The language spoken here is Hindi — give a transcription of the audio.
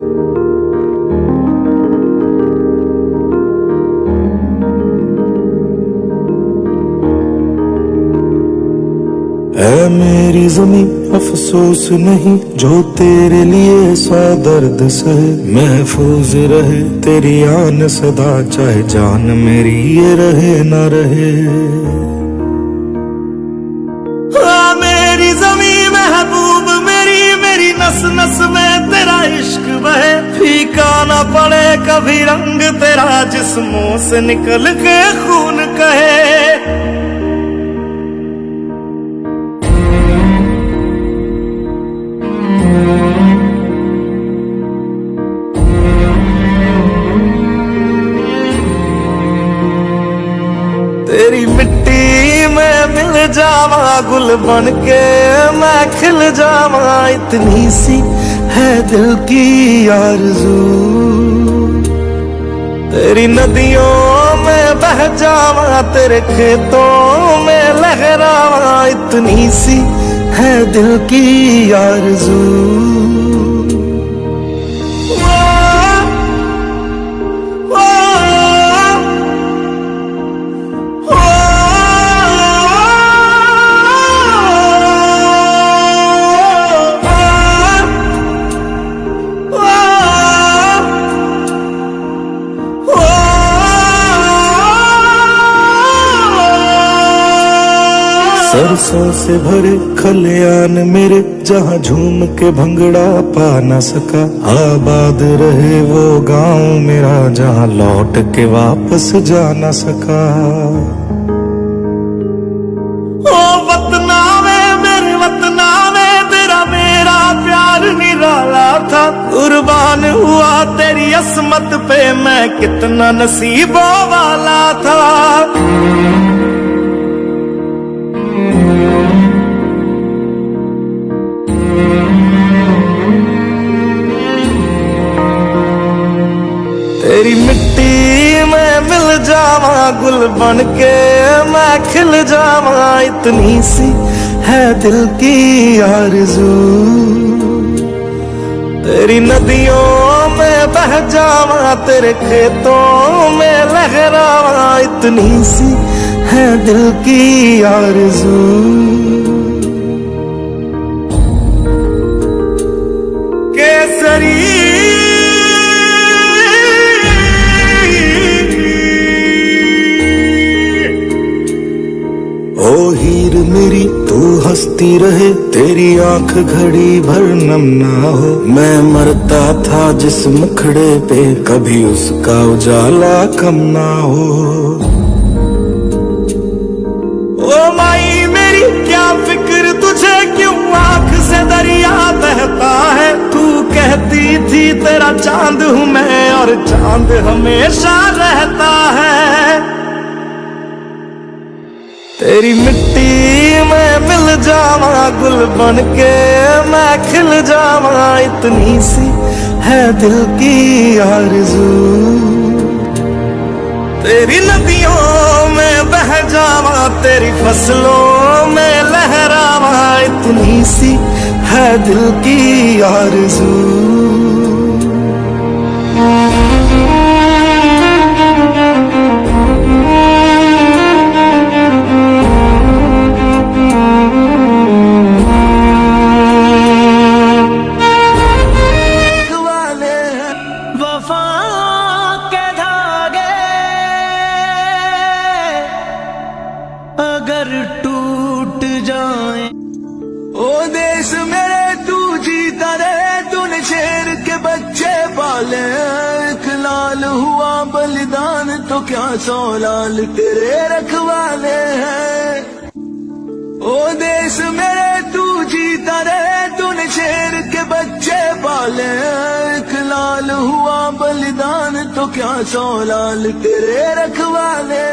है मेरी ज़मीं अफसोस नहीं जो तेरे लिए सौ दर्द सहे, महफूज रहे तेरी आन सदा चाहे जान मेरी ये रहे ना रहे। हाँ मेरी ज़मीं महबूब मेरी, मेरी नस नस में तेरा इश्क बहे, फीका ना पड़े कभी रंग तेरा जिस्मों से निकल के खून कहे। तेरी मिट्टी में मिल जावा गुल बन के मैं खिल जावा, इतनी सी है दिल की आरज़ू। तेरी नदियों में बह जावा तेरे खेतों में लहरावा, इतनी सी है दिल की आरज़ू। सरसों से भरे खलियान मेरे, जहाँ झूम के भंगड़ा पा न सका, आबाद रहे वो गांव मेरा जहाँ लौट के वापस जा न सका। ओ वतना में मेरे वतना में तेरा मेरा प्यार निराला था, कुर्बान हुआ तेरी अस्मत पे मैं कितना नसीबों वाला था। तेरी मिट्टी में मिल जावा गुल बन के मैं खिल जावा, इतनी सी है दिल की आरज़ू। तेरी नदियों में बह जावा तेरे खेतों में लहरावा, इतनी सी है दिल की आरज़ू। केसरी ओ हीर मेरी तू हंसती रहे, तेरी आंख घड़ी भर नम ना हो, मैं मरता था जिस मुखड़े पे कभी उसका उजाला कम ना हो। ओ माई मेरी क्या फिक्र तुझे क्यों आंख से दरिया बहता है, तू कहती थी तेरा चांद हूँ मैं और चांद हमेशा रहता है। तेरी मिट्टी में मिल जावा गुल बन के मैं खिल जावा, इतनी सी है दिल की आरज़ू। तेरी नदियों में बह जावा तेरी फसलों में लहरावा, इतनी सी है दिल की आरज़ू। अगर टूट जाए ओ देश मेरे तू जीता रहे, तूने शेर के बच्चे पाले, एक लाल हुआ बलिदान तो क्या 100 लाल तेरे रखवाले हैं। ओ देश मेरे तू जीता रहे, तूने शेर के बच्चे पाले, एक लाल हुआ बलिदान तो क्या 100 लाल तेरे रखवाले।